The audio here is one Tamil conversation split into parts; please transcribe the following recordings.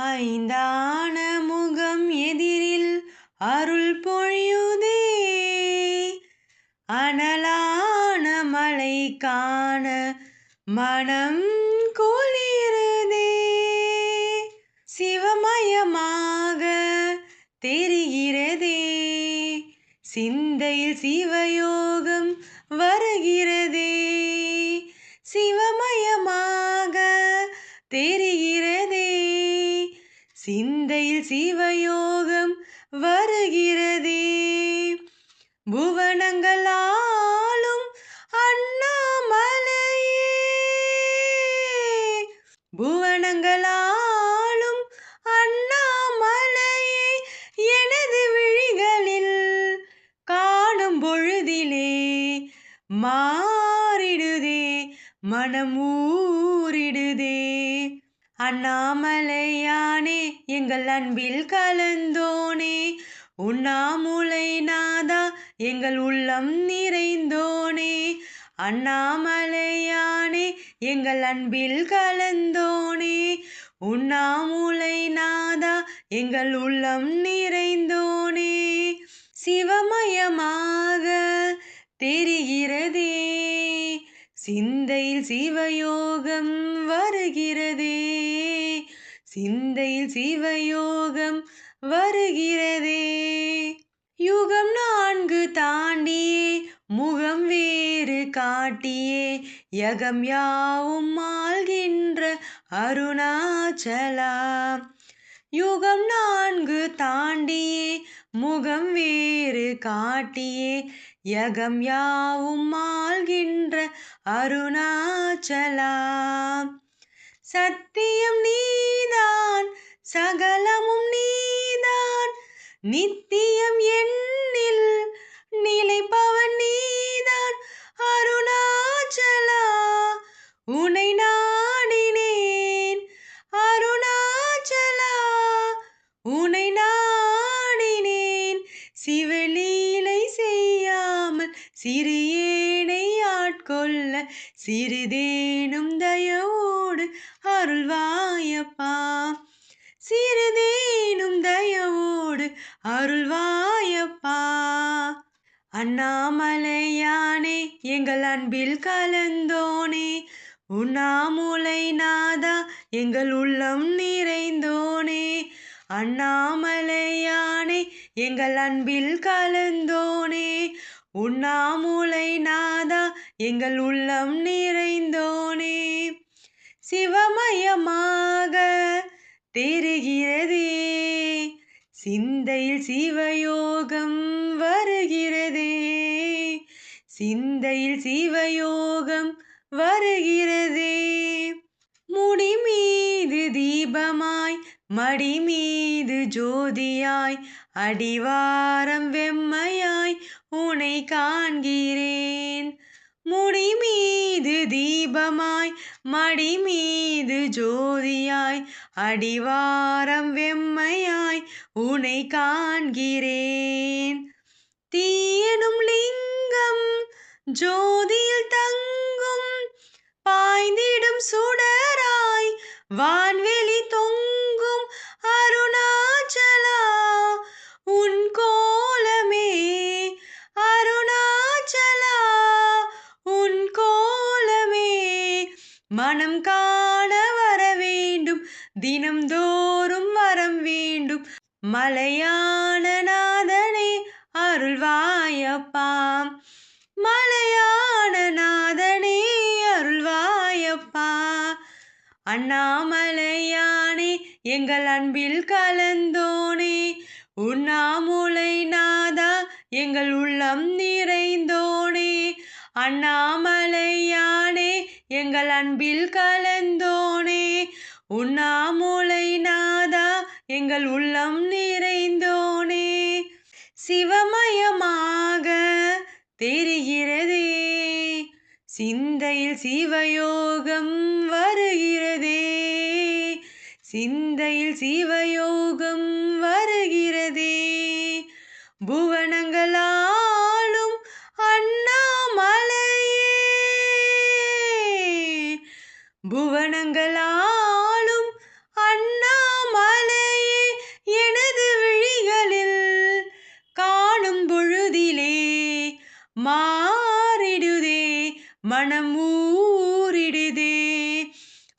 ஐந்தான முகம் எதிரில் அருள் பொழியுதே, அனலான மழை காண மனம் குளிருதே. சிவமயமாக தெரிகிறதே, சிந்தையில் சிவயோகம் வருகிறதே. சிவமயமாக தெரிகிறதே, சிந்தையில் சிவயோகம் வருகிறதே. புவனங்கள் ஆளும் அண்ணாமலையே, புவனங்கள் ஆளும் அண்ணாமலையே, எனது விழிகளில் காணும் பொழுதிலே மாறிடுதே, மனம் ஊறிடுதே. அண்ணாமலையானே எங்கள் அன்பில் கலந்தோனே, உண்ணாமுலை நாதா எங்கள் உள்ளம் நிறைந்தோனே. அண்ணாமலையானே எங்கள் அன்பில் கலந்தோனே, உண்ணாமுலை நாதா எங்கள் உள்ளம் நிறைந்தோனே. சிவமயமாக தெரிகிறதே, சிந்தையில் சிவயோகம் வருகிறதே. சிந்தையில் சிவயோகம் வருகிறதே. யுகம் 4 தாண்டியே முகம் வேறு காட்டியே, யகம் யாவும் ஆள்கின்ற அருணாச்சலா. யுகம் 4 தாண்டியே முகம் வேறு காட்டியே, யகம் யாவும் ஆள்கின்ற அருணாச்சலா. சத்தியம் நீதான், சகலமும் நீதான், நித்தியம் என்னில் நிலைப்பவன் நீதான். அருணாச்சலா உனை நாடினேன், அருணாச்சலா உனை நாடினேன். சிவலீலை செய்யாமல் சிறியேனை ஆட்கொள்ள, சிறிதேனும் தயவோடு அருள்வாயப்பா. சிறிதேனும் தயவோடு அருள்வாயப்பா. அண்ணாமலையானே எங்கள் அன்பில் கலந்தோனே, உண்ணாமுலை நாதா எங்கள் உள்ளம் நிறைந்தோனே. அண்ணாமலையானே எங்கள் அன்பில் கலந்தோனே, உண்ணாமுலை நாதா எங்கள் உள்ளம் நிறைந்தோனே. சிவமயமாக தெரிகிறதே, சிந்தையில் சிவயோகம் வருகிறதே. சிந்தையில் சிவயோகம் வருகிறதே. முடி மீது தீபமாய் மடி மீது ஜோதியாய், அடிவாரம் வெம்மையாய் உனை காண்கிறேன். முடி மீது தீபமாய் மடி மீது ஜோதியாய், அடிவாரம் வெம்மையாய் உனை காண்கிறேன். தீயனும் லிங்கம் ஜோதியில் தங்கும், பாய்ந்திடும் சுடராய் வான்வெளி தொங்கும். அருணாச்சலா உன் கோலமே, அருணாச்சலா உன் கோலமே. மனம் காண வர வேண்டும், தினம்தோறும் வரம் வேண்டும். மலையான நாதனே அருள்வாயப்பா, மலையான நாதனே அருள்வாயப்பா. அண்ணாமலையானே எங்கள் அன்பில் கலந்தோனே, உண்ணாமுலை நாதா எங்கள் உள்ளம் நிறைந்தோனே. அண்ணாமலையானே எங்கள் அன்பில் கலந்தோனே, உண்ணாமுலை நாதா எங்கள் உள்ளம் நிறைந்தோனே. சிவமயமாக தெரிகிறதே, சிந்தையில் சிவயோகம் வருகிறதே. சிந்தையில் சிவயோகம் வருகிறதே. புவனங்கள் ஆளும் அண்ணாமலையே, புவனங்கள் ஆளும் அண்ணாமலை.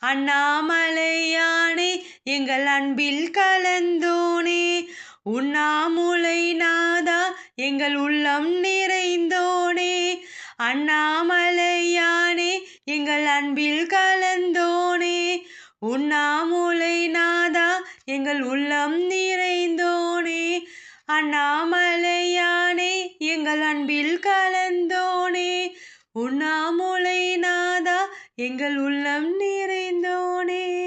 அண்ணாமலையானே எங்கள் அன்பில் கலந்தோனே, உண்ணாமுலை நாதா எங்கள் உள்ளம் நிறைந்தோனே. அண்ணாமலையானே எங்கள் அன்பில் கலந்தோனே, உண்ணாமுலை நாதா எங்கள் உள்ளம் நிறைந்தோனே. அண்ணாமலையானே எங்கள் அன்பில் கலந்தோனே, உண்ணாமுலை நாதா எங்கள் உள்ளம் நிறைந்தோனே.